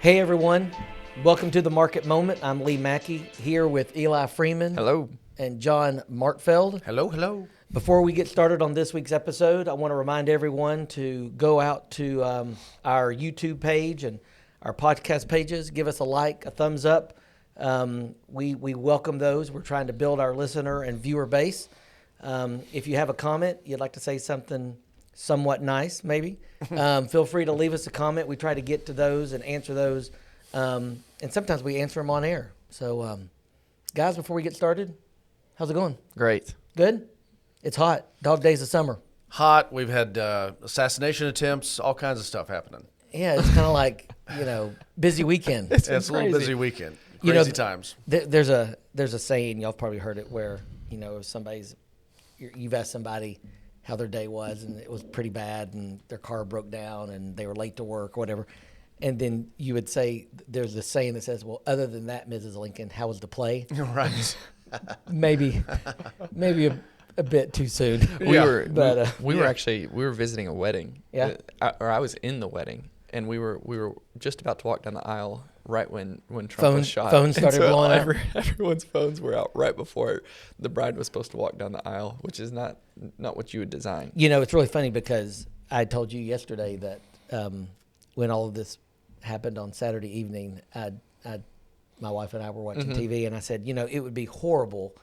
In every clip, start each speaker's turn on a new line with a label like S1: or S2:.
S1: Hey everyone, welcome to the Market Moment. I'm Lee Mackey here with Eli Freeman.
S2: Hello.
S1: And John Markfeld.
S3: Hello, hello.
S1: Before we get started on this week's episode, I want to remind everyone to go out to our YouTube page and our podcast pages. Give us a like, a thumbs up. We welcome those. We're trying to build our listener and viewer base. If you have a comment, you'd like to say something somewhat nice, maybe, feel free to leave us a comment. We try to get to those and answer those. And sometimes we answer them on air. So, guys, before we get started, how's it going?
S2: Great.
S1: Good? It's hot. Dog days of summer.
S3: Hot. We've had assassination attempts, all kinds of stuff happening.
S1: Yeah, it's kind of like, busy weekend.
S3: It's a little busy weekend. Crazy times.
S1: There's a saying, y'all have probably heard it, where, if you've asked somebody how their day was and it was pretty bad and their car broke down and they were late to work or whatever. And then you would say, there's a saying that says, well, other than that, Mrs. Lincoln, how was the play?
S3: Right.
S1: Maybe a bit too soon.
S2: We were visiting a wedding.
S1: Yeah.
S2: I was in the wedding, and we were just about to walk down the aisle right when Trump was shot.
S1: Phones started blowing up.
S2: Everyone's phones were out right before the bride was supposed to walk down the aisle, which is not what you would design.
S1: It's really funny because I told you yesterday that when all of this happened on Saturday evening, my wife and I were watching TV, and I said, it would be horrible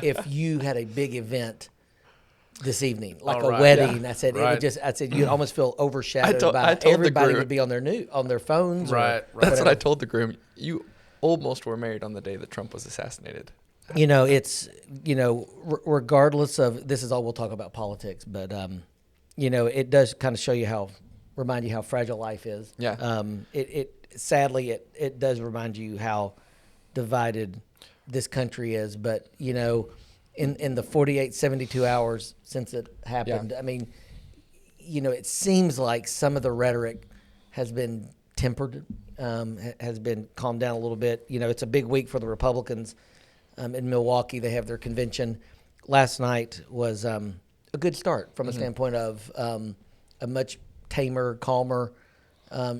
S1: if you had a big event this evening, like a wedding. Yeah. I said it would just. you'd almost feel overshadowed by everybody would be on their phones.
S3: Right.
S2: That's what I told the groom. You almost were married on the day that Trump was assassinated.
S1: It's regardless of, this is all we'll talk about politics, but it does kind of remind you how fragile life is.
S2: Yeah.
S1: Sadly it does remind you how divided this country is, but in the 48, 72 hours since it happened, yeah. I mean, it seems like some of the rhetoric has been tempered, has been calmed down a little bit. It's a big week for the Republicans in Milwaukee. They have their convention. Last night was a good start from a standpoint of a much tamer, calmer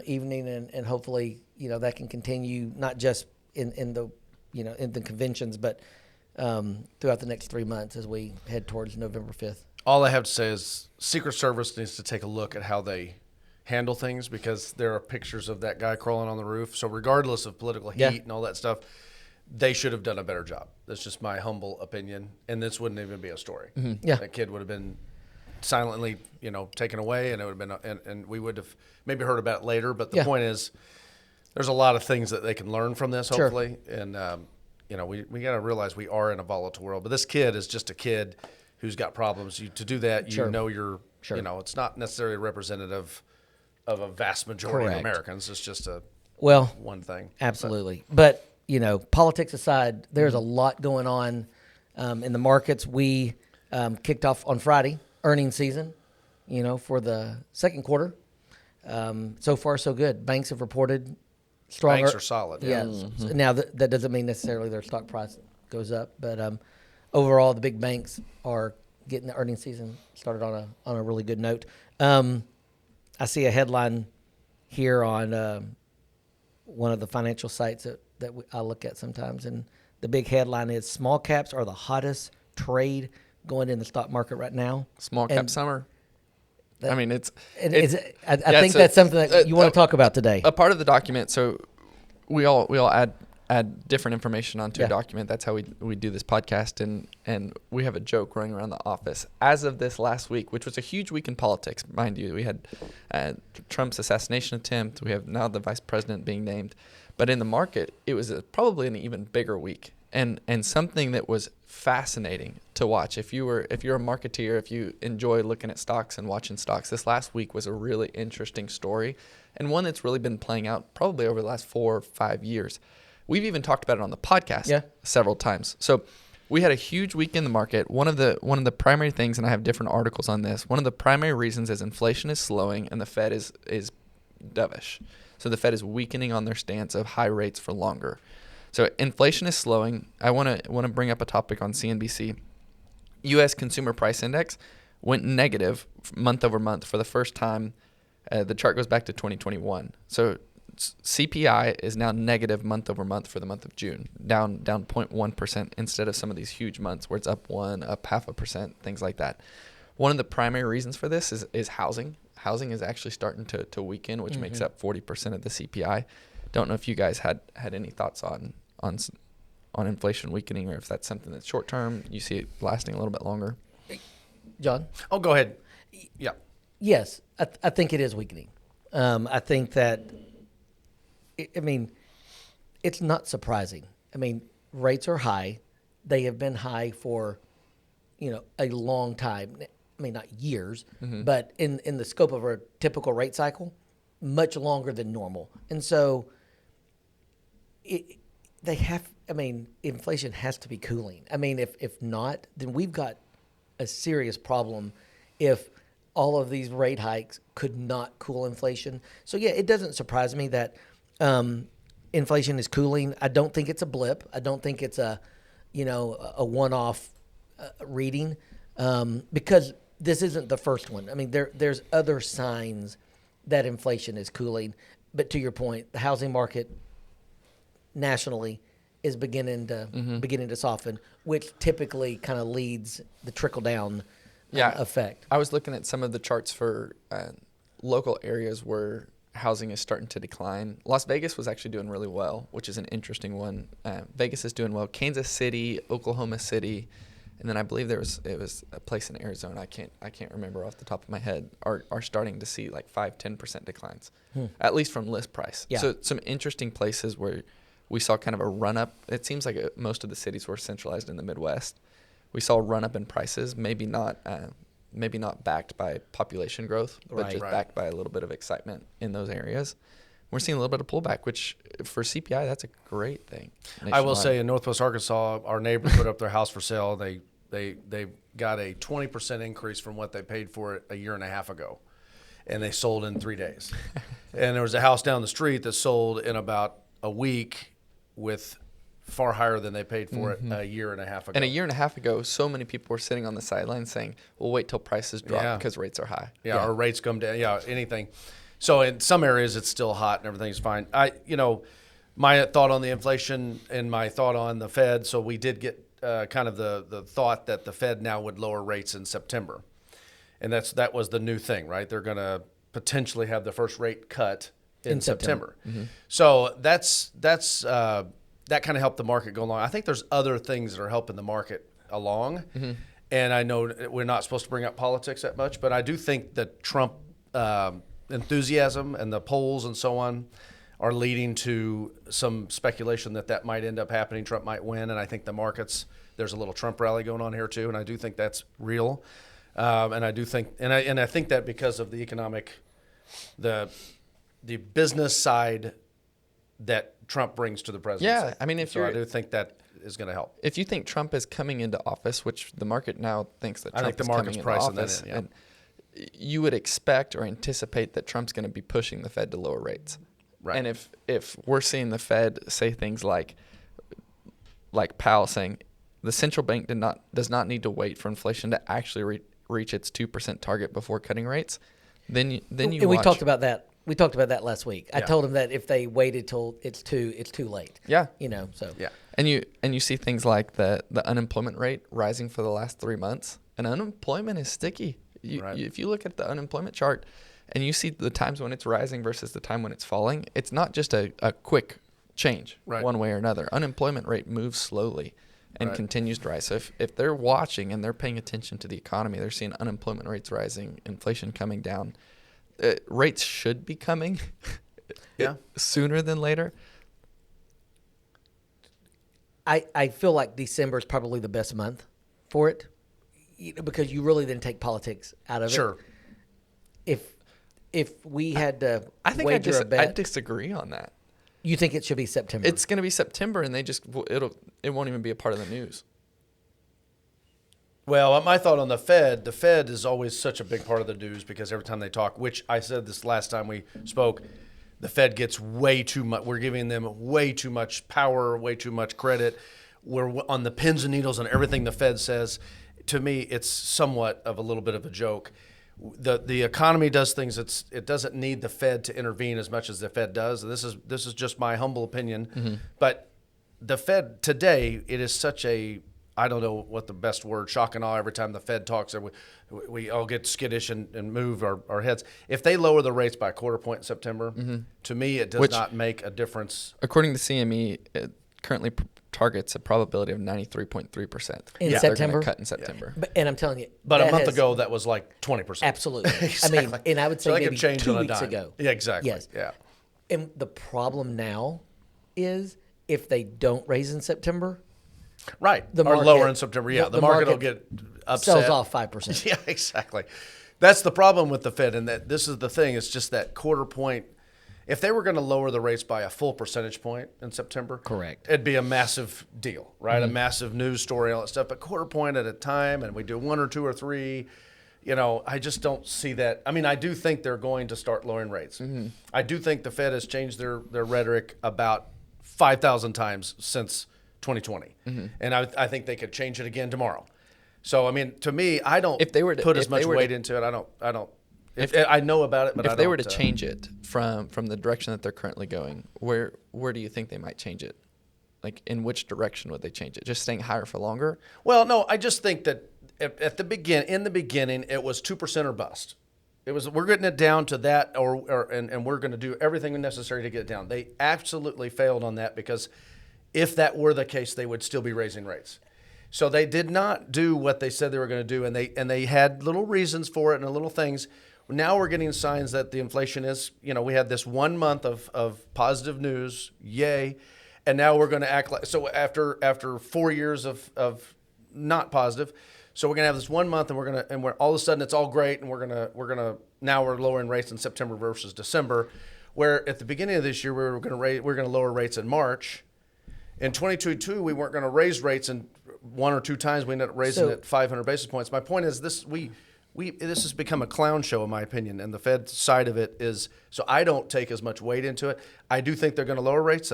S1: evening, and hopefully, that can continue not just in the conventions, but throughout the next 3 months as we head towards November 5th.
S3: All I have to say is Secret Service needs to take a look at how they handle things, because there are pictures of that guy crawling on the roof. So regardless of political heat and all that stuff, they should have done a better job. That's just my humble opinion. And this wouldn't even be a story.
S1: Mm-hmm. Yeah.
S3: That kid would have been silently, taken away, and it would have been, and we would have maybe heard about it later. But the point is, there's a lot of things that they can learn from this, hopefully. Sure. And, we got to realize we are in a volatile world. But this kid is just a kid who's got problems. To do that, you're, it's not necessarily representative of a vast majority of Americans. It's just one thing.
S1: Absolutely. But politics aside, there's a lot going on in the markets. We kicked off on Friday, earnings season, for the second quarter. So far, so good. Banks have reported stronger.
S3: Banks are solid.
S1: Yeah. Mm-hmm. Now, that doesn't mean necessarily their stock price goes up, but overall, the big banks are getting the earnings season started on a really good note. I see a headline here on one of the financial sites that I look at sometimes, and the big headline is small caps are the hottest trade going in the stock market right now.
S2: Small cap summer. I mean, I
S1: think that's something that you want to talk about today.
S2: A part of the document. So we all add different information onto a document. That's how we do this podcast, and we have a joke running around the office. As of this last week, which was a huge week in politics, mind you, we had Trump's assassination attempt. We have now the vice president being named, but in the market, it was probably an even bigger week. And something that was fascinating to watch. If you're a marketeer, if you enjoy looking at stocks and watching stocks, this last week was a really interesting story, and one that's really been playing out probably over the last 4 or 5 years. We've even talked about it on the podcast several times. So we had a huge week in the market. One of the primary things, and I have different articles on this, one of the primary reasons is inflation is slowing and the Fed is dovish. So the Fed is weakening on their stance of high rates for longer. So inflation is slowing. I want to bring up a topic on CNBC. U.S. Consumer Price Index went negative month over month for the first time. The chart goes back to 2021. So CPI is now negative month over month for the month of June, down 0.1% instead of some of these huge months where it's up 1%, up 0.5%, things like that. One of the primary reasons for this is housing. Housing is actually starting to weaken, which makes up 40% of the CPI. Don't know if you guys had any thoughts on inflation weakening, or if that's something that's short term. You see it lasting a little bit longer.
S1: John?
S3: Oh, go ahead. Yeah.
S1: Yes, I think it is weakening. I think that, it's not surprising. Rates are high. They have been high for, a long time. Not years, but in the scope of a typical rate cycle, much longer than normal. And so inflation has to be cooling. If not, then we've got a serious problem if all of these rate hikes could not cool inflation. So yeah, it doesn't surprise me that inflation is cooling. I don't think it's a blip. I don't think it's a one-off reading, because this isn't the first one. There's other signs that inflation is cooling. But to your point, the housing market nationally is beginning to soften, which typically kind of leads the trickle down effect.
S2: I was looking at some of the charts for local areas where housing is starting to decline. Las Vegas was actually doing really well, which is an interesting one. Vegas is doing well. Kansas City, Oklahoma City, and then I believe it was a place in Arizona. I can't remember off the top of my head. Are starting to see like 5-10% declines, at least from list price.
S1: Yeah.
S2: So some interesting places where we saw kind of a run up. It seems like most of the cities were centralized in the Midwest. We saw a run up in prices, maybe not backed by population growth, but just backed by a little bit of excitement in those areas. We're seeing a little bit of pullback, which for CPI, that's a great thing.
S3: I will say in Northwest Arkansas, our neighbor put up their house for sale. They got a 20% increase from what they paid for it a year and a half ago, and they sold in 3 days. And there was a house down the street that sold in about a week with far higher than they paid for it a year and a half ago.
S2: And a year and a half ago, so many people were sitting on the sidelines saying, "We'll wait till prices drop because rates are high."
S3: Yeah, or rates come down. Yeah, anything. So in some areas it's still hot and everything's fine. My thought on the inflation and my thought on the Fed. So we did get kind of the thought that the Fed now would lower rates in September, and that was the new thing, right? They're going to potentially have the first rate cut in September. So that kind of helped the market go along. I think there's other things that are helping the market along. And I know we're not supposed to bring up politics that much, but I do think that Trump enthusiasm and the polls and so on are leading to some speculation that might end up happening. Trump might win. And I think the markets, there's a little Trump rally going on here too. And I do think that's real. And I do think, and I think that because of the economic, the business side that Trump brings to the presidency.
S2: Yeah,
S3: I do think that is going to help.
S2: If you think Trump is coming into office, which the market now thinks that Trump is coming into office, and you would expect or anticipate that Trump's going to be pushing the Fed to lower rates.
S3: Right.
S2: And if we're seeing the Fed say things like Powell saying the central bank does not need to wait for inflation to actually reach its 2% target before cutting rates, then you watch.
S1: We talked about that. We talked about that last week. I told him that if they waited till it's too late.
S2: Yeah.
S1: So.
S3: Yeah.
S2: And you see things like the unemployment rate rising for the last 3 months, and unemployment is sticky. If you look at the unemployment chart and you see the times when it's rising versus the time when it's falling, it's not just a quick change one way or another. Unemployment rate moves slowly and continues to rise. So if they're watching and they're paying attention to the economy, they're seeing unemployment rates rising, inflation coming down. Rates should be coming sooner than later.
S1: I feel like December is probably the best month for it, because you really then take politics out of it.
S3: Sure.
S1: If we had to
S2: wager
S1: a bet,
S2: I disagree on that.
S1: You think it should be September?
S2: It's going to be September, and it won't even be a part of the news.
S3: Well, my thought on the Fed is always such a big part of the news because every time they talk, which I said this last time we spoke, the Fed gets way too much. We're giving them way too much power, way too much credit. We're on the pins and needles on everything the Fed says. To me, it's somewhat of a little bit of a joke. the economy does things. It doesn't need the Fed to intervene as much as the Fed does. And this is just my humble opinion. But the Fed today, it is such a, I don't know what the best word, shock and awe every time the Fed talks. We all get skittish and move our heads. If they lower the rates by a quarter point in September, to me, it does not make a difference.
S2: According to CME, it currently targets a probability of 93.3%.
S1: In
S2: They're
S1: September?
S2: gonna cut in September.
S1: And I'm telling you,
S3: But a
S1: that
S3: month
S1: has-
S3: ago, that was like 20%.
S1: absolutely.
S3: Exactly.
S1: I mean, and I would say
S3: So that
S1: maybe
S3: could change
S1: 2
S3: on a
S1: weeks
S3: dime.
S1: ago.
S3: Yeah, exactly.
S1: Yes.
S3: Yeah.
S1: And the problem now is if they don't raise in September,
S3: Right.
S1: The
S3: or
S1: market-
S3: lower in September. Yeah, the market will get upset.
S1: sells off 5%.
S3: Yeah, exactly. That's the problem with the Fed, and that this is the thing. It's just that quarter point. If they were going to lower the rates by a full percentage point in September,
S1: Correct.
S3: it'd be a massive deal, right? A massive news story, all that stuff. But quarter point at a time, and we do 1 or 2 or 3. I just don't see that. I mean, I do think they're going to start lowering rates. I do think the Fed has changed their rhetoric about 5,000 times since 2020, and I think they could change it again tomorrow. So I mean, to me, I don't
S2: If they were to-
S3: put
S2: if
S3: as much
S2: they were
S3: weight
S2: to-
S3: into it. I don't. I know about it, but
S2: If they were to change it from the direction that they're currently going, where do you think they might change it? Like, in which direction would they change it? Just staying higher for longer?
S3: Well, no, I just think that in the beginning, it was 2% or bust. It was, we're getting it down to that, and we're going to do everything necessary to get it down. They absolutely failed on that, because if that were the case, they would still be raising rates. So they did not do what they said they were going to do, and they had little reasons for it and little things. Now we're getting signs that the inflation is, we had this 1 month of positive news, yay, and now we're going to act like, so after 4 years of not positive, so we're going to have this 1 month, and we're all of a sudden it's all great, and we're gonna now we're lowering rates in September versus December, where at the beginning of this year we're going to lower rates in March. In 2022, we weren't going to raise rates, and 1 or 2 times we ended up raising it 500 basis points. My point is this: this has become a clown show, in my opinion, and the Fed side of it is. So I don't take as much weight into it. I do think they're going to lower rates.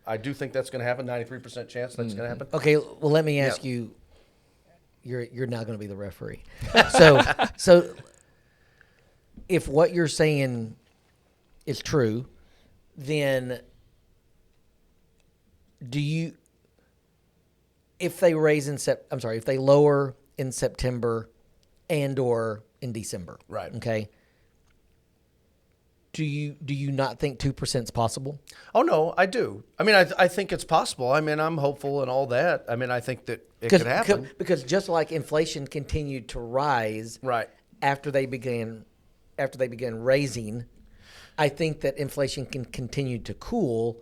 S3: I do think that's going to happen. 93% chance that's going to happen.
S1: Okay, well, let me ask you. You're not going to be the referee. So if what you're saying is true, then if they if they lower in September and or in December,
S3: Right.
S1: Okay. Do you not think 2% is possible?
S3: Oh no, I do. I mean, I think it's possible. I mean, I'm hopeful and all that. I mean, I think that it could happen.
S1: Because just like inflation continued to rise,
S3: Right.
S1: after they began raising, I think that inflation can continue to cool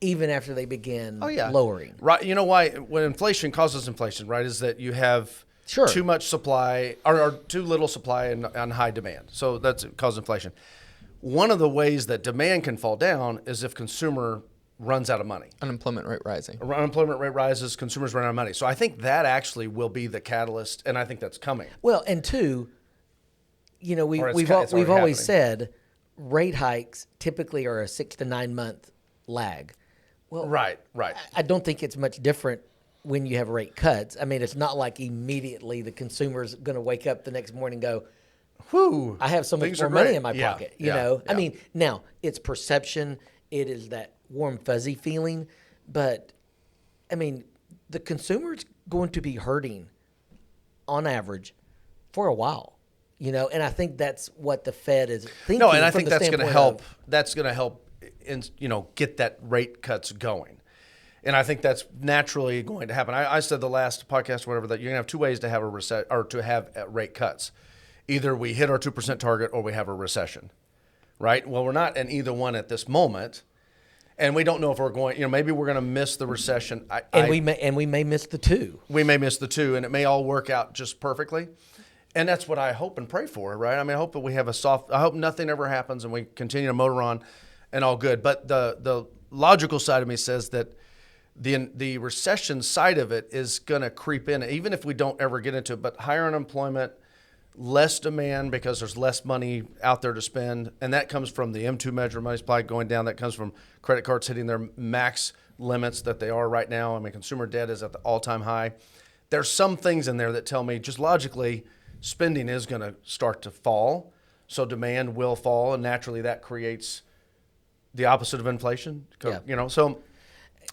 S1: even after they begin lowering.
S3: Right. You know why? When inflation causes inflation, right, is that you have
S1: Sure.
S3: too much supply or too little supply and high demand. So that's causes inflation. One of the ways that demand can fall down is if consumer runs out of money.
S2: Unemployment rate rising.
S3: Unemployment rate rises, consumers run out of money. So I think that actually will be the catalyst, and I think that's coming.
S1: Well, and two, we've
S3: it's
S1: always
S3: happening.
S1: said rate hikes typically are a 6 to 9 month lag. Well,
S3: Right.
S1: I don't think it's much different when you have rate cuts. I mean, it's not like immediately the consumer's going to wake up the next morning and go,
S3: Whew,
S1: I have so much
S3: things
S1: more
S3: are
S1: money
S3: great.
S1: in my
S3: Yeah,
S1: pocket.
S3: yeah.
S1: I mean, now it's perception. It is that warm, fuzzy feeling. But I mean, the consumer's going to be hurting on average for a while, and I think that's what the Fed is thinking.
S3: No, and I
S1: from
S3: think
S1: the
S3: that's going to
S1: standpoint
S3: help.
S1: of-
S3: That's going to help, get that rate cuts going. And I think that's naturally going to happen. I said the last podcast, or whatever, that you're going to have 2 ways to have to have rate cuts. Either we hit our 2% target or we have a recession, right? Well, we're not in either one at this moment, and we don't know if we're going. Maybe we're going to miss the recession.
S1: we may miss the two.
S3: We may miss the two, and it may all work out just perfectly. And that's what I hope and pray for, right? I mean, I hope that we have I hope nothing ever happens and we continue to motor on and all good. But the logical side of me says that the recession side of it is going to creep in, even if we don't ever get into it. But higher unemployment, less demand because there's less money out there to spend. And that comes from the M2 measure, money supply going down. That comes from credit cards hitting their max limits that they are right now. I mean, consumer debt is at the all-time high. There's some things in there that tell me just logically spending is going to start to fall. So demand will fall, and naturally that creates the opposite of inflation.
S1: Yeah.
S3: You know, so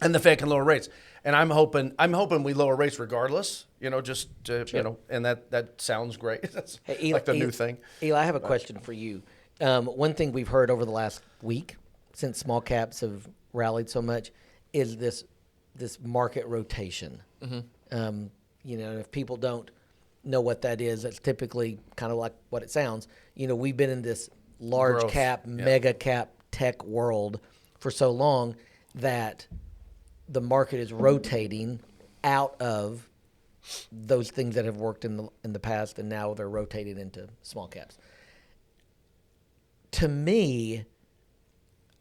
S3: and the Fed can lower rates. And I'm hoping we lower rates regardless, just to, and that sounds great. That's
S1: Hey,
S3: like the new thing.
S1: Eli, I have a question for you. One thing we've heard over the last week, since small caps have rallied so much, is this market rotation. Mm-hmm. If people don't know what that is, that's typically kind of like what it sounds. We've been in this large
S3: Growth.
S1: cap, mega cap tech world for so long that the market is rotating out of those things that have worked in the past, and now they're rotating into small caps. To me,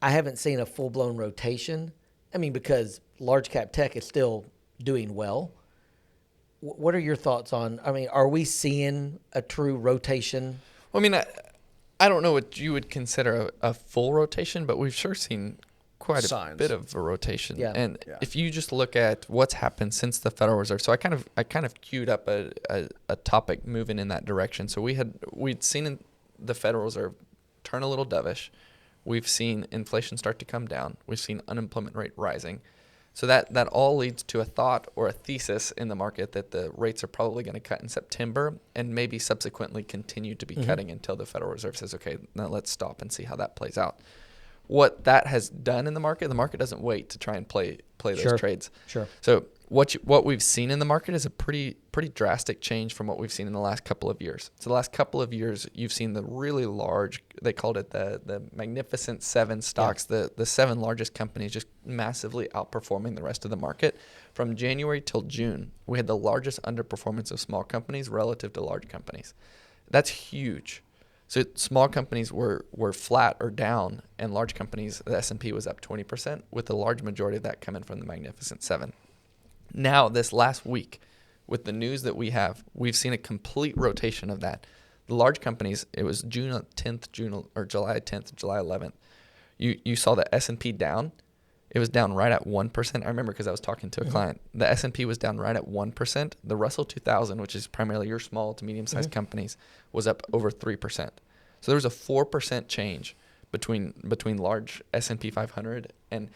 S1: I haven't seen a full-blown rotation. I mean, because large cap tech is still doing well. What are your thoughts on, are we seeing a true rotation?
S2: Well, I don't know what you would consider a full rotation, but we've sure seen quite
S3: Signs.
S2: a bit of a rotation.
S1: Yeah.
S2: And
S3: Yeah.
S2: if you just look at what's happened since the Federal Reserve, so I kind of queued up a topic moving in that direction. So we'd seen the Federal Reserve turn a little dovish. We've seen inflation start to come down. We've seen unemployment rate rising. So that all leads to a thought or a thesis in the market that the rates are probably going to cut in September and maybe subsequently continue to be cutting until the Federal Reserve says, okay, now let's stop and see how that plays out. What that has done in the market doesn't wait to try and play those trades.
S1: Sure.
S2: So what we've seen in the market is a pretty drastic change from what we've seen in the last couple of years. So the last couple of years, you've seen the really large, they called it the Magnificent Seven stocks, the 7 largest companies just massively outperforming the rest of the market. From January till June, we had the largest underperformance of small companies relative to large companies. That's huge. So small companies were flat or down, and large companies, the S&P was up 20%, with the large majority of that coming from the Magnificent Seven. Now, this last week, with the news that we have, we've seen a complete rotation of that. The large companies, it was July 10th, July 11th. You saw the S&P down. It was down right at 1%. I remember because I was talking to a client. The S&P was down right at 1%. The Russell 2000, which is primarily your small to medium-sized companies, was up over 3%. So there was a 4% change between large S&P 500 and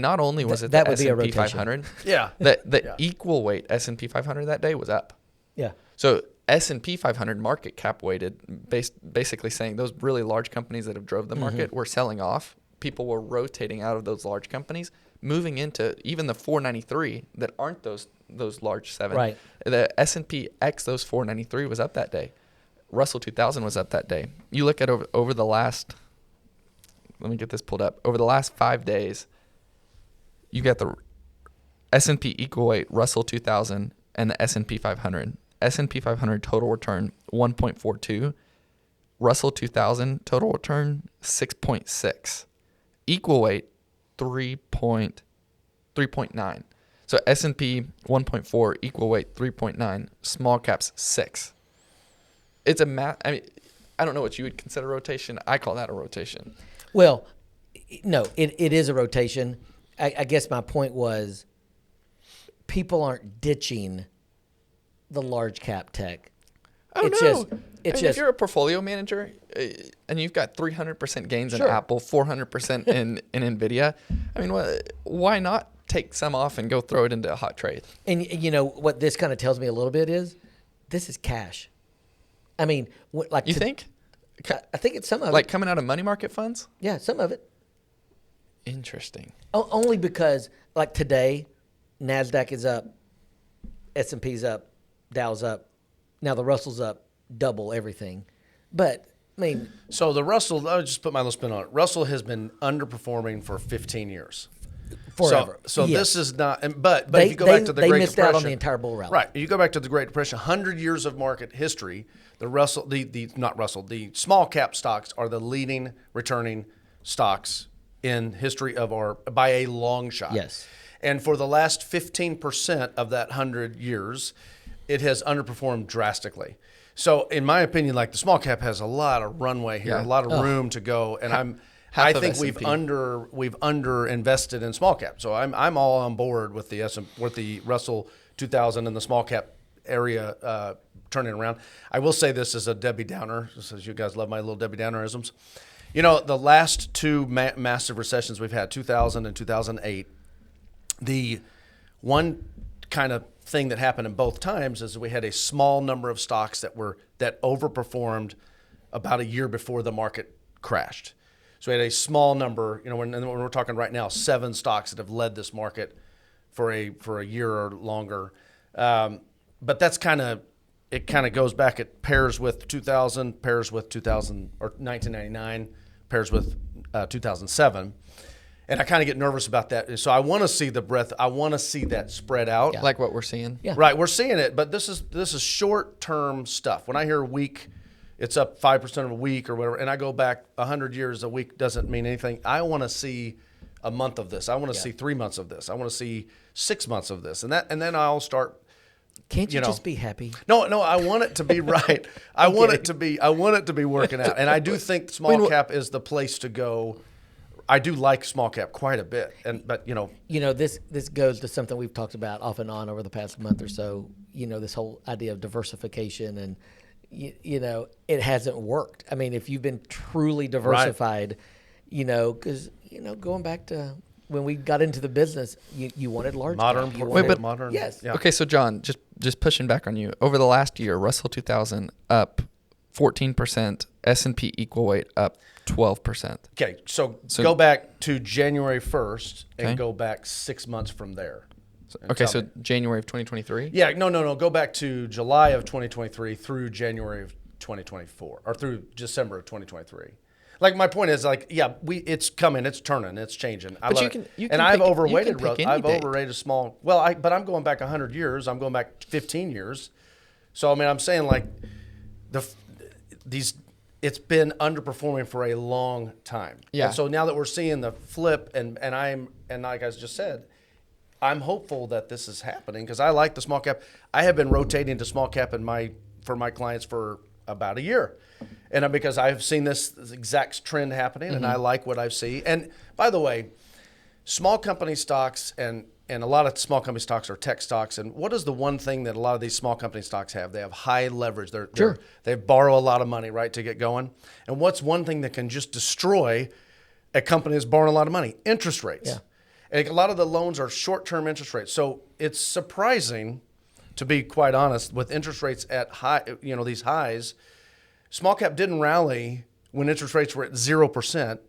S2: not only was it
S1: that
S2: the
S1: would be a
S2: S&P
S1: rotation.
S2: 500,
S3: Yeah.
S2: the equal weight S&P 500 that day was up.
S1: Yeah.
S2: So S&P 500 market cap weighted, basically saying those really large companies that have drove the market were selling off. People were rotating out of those large companies, moving into even the 493 that aren't those large 7.
S1: Right.
S2: The S&P X, those 493 was up that day. Russell 2000 was up that day. You look at over the last, let me get this pulled up. Over the last 5 days, you got the S&P equal weight, Russell 2000, and the S&P 500. S&P 500 total return 1.42. Russell 2000 total return 6.6. Equal weight 3.9. So S&P 1.4, equal weight 3.9, small caps 6. It's I don't know what you would consider rotation. I call that a rotation.
S1: Well, no, it is a rotation. I guess my point was people aren't ditching the large cap tech.
S2: I don't
S1: It's
S2: know.
S1: just
S2: If you're a portfolio manager and you've got 300% gains in
S1: Sure.
S2: Apple, 400% in NVIDIA, why not take some off and go throw it into a hot trade?
S1: And what this kind of tells me a little bit is this is cash. I mean,
S2: You think?
S1: I think it's some of
S2: Like
S1: it.
S2: coming out of money market funds?
S1: Yeah, some of it.
S2: Interesting.
S1: Only because, like today, NASDAQ is up, S&P's up, Dow's up. Now the Russell's up double everything. But,
S3: So the Russell, I'll just put my little spin on it. Russell has been underperforming for 15 years.
S1: forever.
S3: So
S1: Yes.
S3: this is not, but if you go back to the
S1: they
S3: Great
S1: missed
S3: Depression.
S1: out on the entire bull rally.
S3: Right. You go back to the Great Depression, 100 years of market history, the small cap stocks are the leading returning stocks in history by a long shot.
S1: Yes.
S3: And for the last 15% of that 100 years, it has underperformed drastically. So in my opinion, like the small cap has a lot of runway here,
S2: Yeah.
S3: a lot of room to go. And
S2: half
S3: I
S2: of
S3: think
S2: S&P.
S3: we've under invested in small cap. So I'm all on board with the Russell 2000 and the small cap area turning around. I will say this as a Debbie Downer, since you guys love my little Debbie Downerisms. You know, the last two massive recessions we've had, 2000 and 2008, the one kind of thing that happened in both times is we had a small number of stocks that overperformed about a year before the market crashed. So we had a small number, you know, when we're talking right now, 7 stocks that have led this market for a year or longer. But that's it kind of goes back. It pairs with 2000, pairs with 2000 or 1999, pairs with 2007. And I kind of get nervous about that. So I want to see the breadth. I want to see that spread out.
S2: Yeah. Like what we're seeing.
S1: Yeah.
S3: Right. We're seeing it, but this is short-term stuff. When I hear a week, it's up 5% of a week or whatever, and I go back 100 years, a week doesn't mean anything. I want to see a month of this. I want to see 3 months of this. I want to see 6 months of this. And then I'll start.
S1: Can't you just be happy?
S3: No, I want it to be right. I want it to be working out. And I do think small cap is the place to go. I do like small cap quite a bit. But
S1: this goes to something we've talked about off and on over the past month or so, this whole idea of diversification, and it hasn't worked. I mean, if you've been truly diversified, because going back to when we got into the business, you wanted large
S3: modern
S1: cap.
S3: portfolio, modern.
S1: Yes.
S3: Yeah.
S2: Okay, so John, just pushing back on you. Over the last year, Russell 2000 up 14%, S&P equal weight up 12%.
S3: Okay, so go back to January 1st and go back 6 months from there.
S2: Okay, so January of 2023?
S3: Yeah, no. Go back to July of 2023 through January of 2024, or through December of 2023. Like, my point is, it's coming, it's turning, it's changing.
S2: But
S3: I've overrated small. Well, but I'm going back 100 years. I'm going back 15 years. So I mean, I'm saying it's been underperforming for a long time.
S2: Yeah.
S3: And so now that we're seeing the flip, and like I just said, I'm hopeful that this is happening because I like the small cap. I have been rotating to small cap for my clients for about a year, and because I've seen this exact trend happening, and I like what I see. And by the way, small company stocks and a lot of small company stocks are tech stocks. And what is the one thing that a lot of these small company stocks have? They have high leverage. They borrow a lot of money, right, to get going. And what's one thing that can just destroy a company that's borrowing a lot of money? Interest rates.
S1: Yeah.
S3: And a lot of the loans are short-term interest rates. So it's surprising, to be quite honest, with interest rates at these highs, small cap didn't rally when interest rates were at 0%.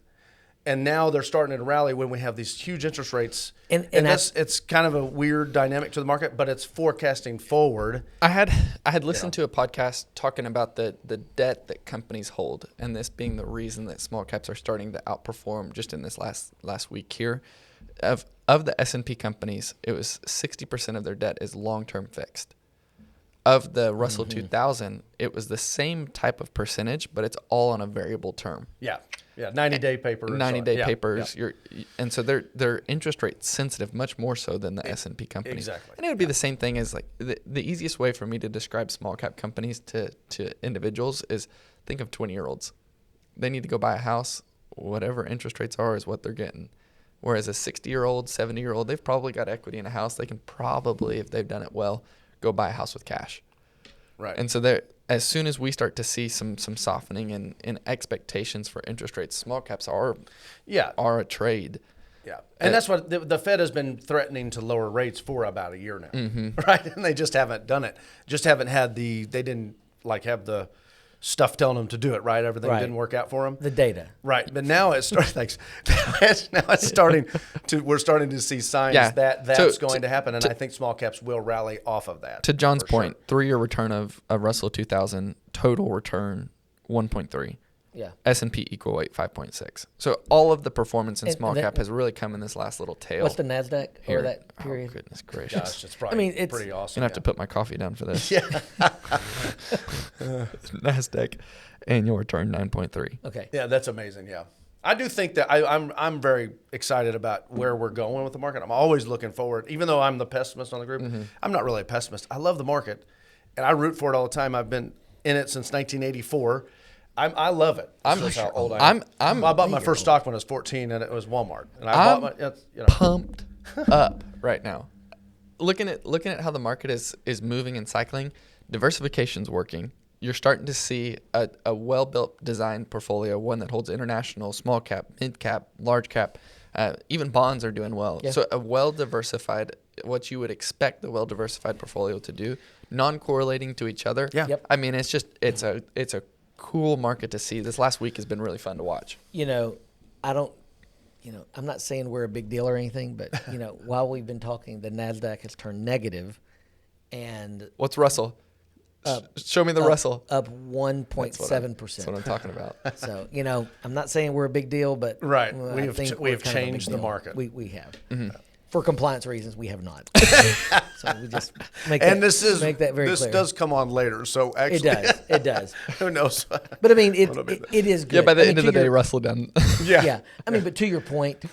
S3: And now they're starting to rally when we have these huge interest rates. And it's kind of a weird dynamic to the market, but it's forecasting forward.
S2: I had listened to a podcast talking about the debt that companies hold, and this being the reason that small caps are starting to outperform just in this last week here. Of the S&P companies, it was 60% of their debt is long-term fixed. Of the Russell 2000, it was the same type of percentage, but it's all on a variable term.
S3: Yeah. 90-day paper.
S2: 90-day papers. Yeah. And so they're interest rate sensitive, much more so than the S&P companies.
S3: Exactly.
S2: And it would be the same thing as the easiest way for me to describe small cap companies to individuals is think of 20-year-olds. They need to go buy a house. Whatever interest rates are is what they're getting. Whereas a 60-year-old, 70-year-old, they've probably got equity in a house. They can probably, if they've done it well, go buy a house with cash.
S3: Right.
S2: And so as soon as we start to see some softening in expectations for interest rates, small caps are a trade.
S3: Yeah. And that's what the Fed has been threatening to lower rates for about a year now. Right? And they just haven't done it. Just haven't had they didn't have the stuff telling them to do it, right? Everything didn't work out for them.
S1: The data.
S3: Right. But now it's starting, we're starting to see signs that's going to happen. And I think small caps will rally off of that.
S2: To John's point, 3-year return of Russell 2000, total return 1.3.
S1: Yeah.
S2: S&P equal weight 5.6. So all of the performance in small cap has really come in this last little tail.
S1: What's the NASDAQ
S2: here
S1: over that period?
S2: Oh, goodness gracious.
S3: Gosh, it's probably
S1: it's
S3: pretty awesome.
S2: I'm going to have to put my coffee down for this.
S3: Yeah.
S2: NASDAQ annual return 9.3.
S1: Okay.
S3: Yeah, that's amazing. Yeah. I do think that I'm very excited about where we're going with the market. I'm always looking forward, even though I'm the pessimist on the group. I'm not really a pessimist. I love the market, and I root for it all the time. I've been in it since 1984. I love it. That's how old I am. I bought my first stock when I was 14, and it was Walmart. And
S2: I'm pumped up right now. Looking at how the market is moving and cycling, Diversification's working. You're starting to see a well-built design portfolio, one that holds international, small cap, mid cap, large cap. Even bonds are doing well.
S1: Yeah.
S2: So a well-diversified, what you would expect the well-diversified portfolio to do, non-correlating to each other.
S3: Yeah.
S1: Yep.
S2: I mean, it's a cool market to see. This last week has been really fun to watch.
S1: I'm not saying we're a big deal or anything, but while we've been talking, the NASDAQ has turned negative, and
S2: What's Russell? Show me the Russell.
S1: up 1.7%.
S2: That's what I'm talking about.
S1: So I'm not saying we're a big deal, but
S3: Right.
S1: I
S3: We have
S1: think
S3: ch- we
S1: we're
S3: have
S1: kind of a big
S3: changed the
S1: deal.
S3: market.
S1: We have. For compliance reasons, we have not. So we just make
S3: And
S1: that, make that very
S3: this
S1: clear.
S3: does come on later, so actually,
S1: It does.
S3: who knows?
S1: But I mean, it is good.
S2: Yeah, by the
S1: I mean,
S2: end of
S1: to
S2: the day,
S1: your-
S2: Russell done.
S1: Yeah. I mean, but to your point,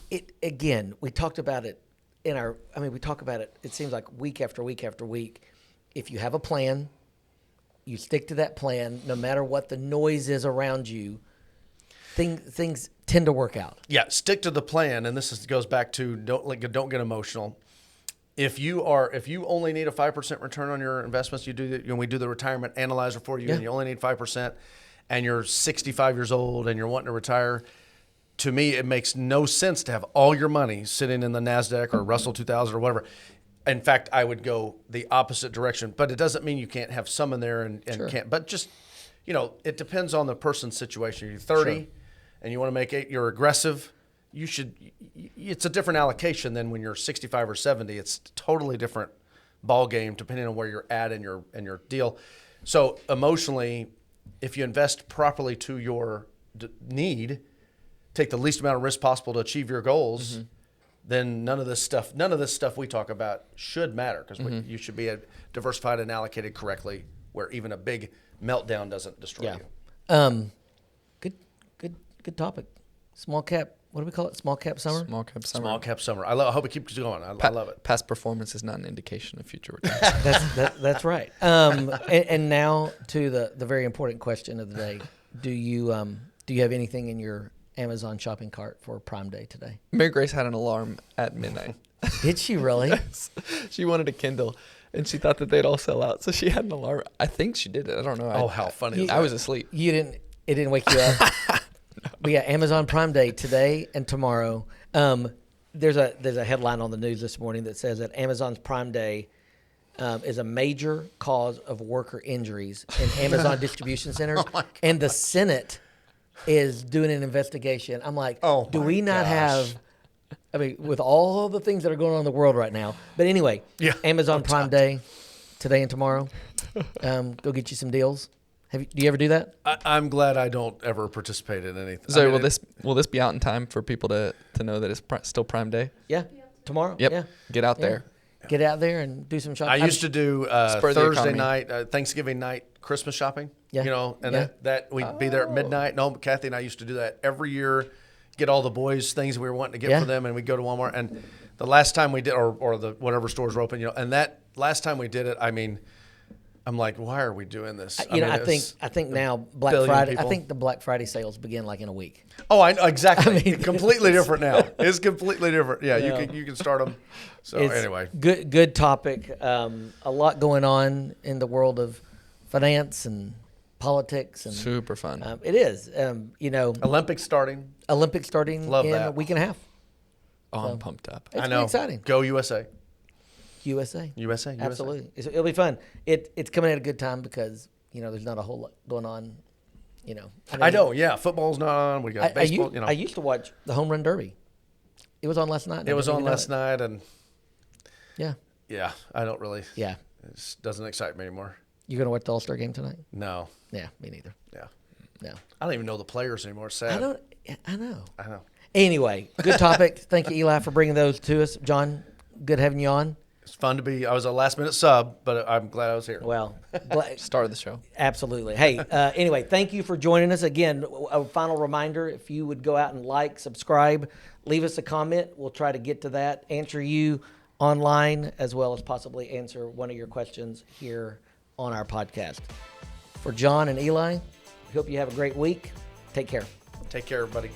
S1: it again, we talked about it we talk about it, it seems like week after week after week. If you have a plan, you stick to that plan, no matter what the noise is around you, things tend to work out.
S3: Yeah, stick to the plan, and goes back to don't get emotional. If you only need a 5% return on your investments, we do the retirement analyzer for you, and you only need 5%, and you're 65 years old and you're wanting to retire. To me, it makes no sense to have all your money sitting in the NASDAQ or Russell 2000 or whatever. In fact, I would go the opposite direction, but it doesn't mean you can't have some in there and
S1: Sure.
S3: can't. But just, it depends on the person's situation. You're 30 and you want to make it, you're aggressive. It's a different allocation than when you're 65 or 70. It's a totally different ball game depending on where you're at in your deal. So emotionally, if you invest properly to your need, take the least amount of risk possible to achieve your goals, then none of this stuff we talk about should matter, because you should be diversified and allocated correctly, where even a big meltdown doesn't destroy you.
S1: Good topic. Small cap. What do we call it? Small cap summer.
S2: Small cap summer.
S3: Small cap summer. I hope it keeps going. I love it.
S2: Past performance is not an indication of future returns.
S1: That's right. And now to the very important question of the day: Do you have anything in your Amazon shopping cart for Prime Day today?
S2: Mary Grace had an alarm at midnight.
S1: Did she really?
S2: She wanted a Kindle, and she thought that they'd all sell out, so she had an alarm. I think she did it. I don't know.
S3: Oh, how funny is
S2: I
S3: that?
S2: was asleep.
S1: It didn't wake you up. But yeah, Amazon Prime Day today and tomorrow. There's a headline on the news this morning that says that Amazon's Prime Day is a major cause of worker injuries in Amazon distribution centers, and the Senate is doing an investigation. I'm like, do we not have? I mean, with all the things that are going on in the world right now. But anyway, Amazon Prime Day today and tomorrow. Go get you some deals. Do you ever do that?
S3: I'm glad I don't ever participate in anything.
S2: So will this be out in time for people to know that it's still Prime Day?
S1: Yeah, tomorrow.
S2: Yep.
S1: Yeah.
S2: Get out there.
S1: Get out there and do some shopping.
S3: I used to do
S2: Spur the
S3: Thursday
S2: economy.
S3: night, Thanksgiving night, Christmas shopping.
S1: Yeah.
S3: That we'd be there at midnight. No, Kathy and I used to do that every year. Get all the boys things we were wanting to get for them, and we'd go to Walmart. And the last time we did, or the whatever stores were open, and that last time we did it, I mean, I'm like, why are we doing this?
S1: I think now Black
S3: billion
S1: Friday.
S3: people.
S1: I think the Black Friday sales begin like in a week.
S3: Oh, I know exactly.
S1: I mean,
S3: completely different now. It's completely different. Yeah, you can start them. So anyway,
S1: good topic. A lot going on in the world of finance and politics, and
S2: Super fun.
S1: it is.
S3: Olympics starting.
S1: Olympics starting
S3: Love
S1: in
S3: that.
S1: a week and a half.
S2: I'm pumped up.
S1: It's
S3: I know.
S1: gonna be exciting.
S3: Go USA.
S1: USA.
S3: USA.
S1: Absolutely. It'll be fun. It's coming at a good time because there's not a whole lot going on.
S3: I know. Yeah, football's not on. We got baseball.
S1: I used to watch the Home Run Derby. It was on last night.
S3: It was on last night, and
S1: Yeah.
S3: I don't really.
S1: Yeah.
S3: It just doesn't excite me anymore.
S1: You gonna watch the All-Star game tonight?
S3: No.
S1: Yeah, me neither.
S3: Yeah.
S1: No.
S3: I don't even know the players anymore. It's sad.
S1: I know.
S3: I know.
S1: Anyway, good topic. Thank you, Eli, for bringing those to us. John, good having you on.
S3: It's fun to be. I was a last minute sub, but I'm glad I was here.
S1: Well,
S2: Start of the show.
S1: absolutely. Hey, anyway, thank you for joining us. Again, a final reminder, if you would go out and like, subscribe, leave us a comment. We'll try to get to that, answer you online, as well as possibly answer one of your questions here on our podcast. For John and Eli, we hope you have a great week. Take care.
S3: Take care, everybody.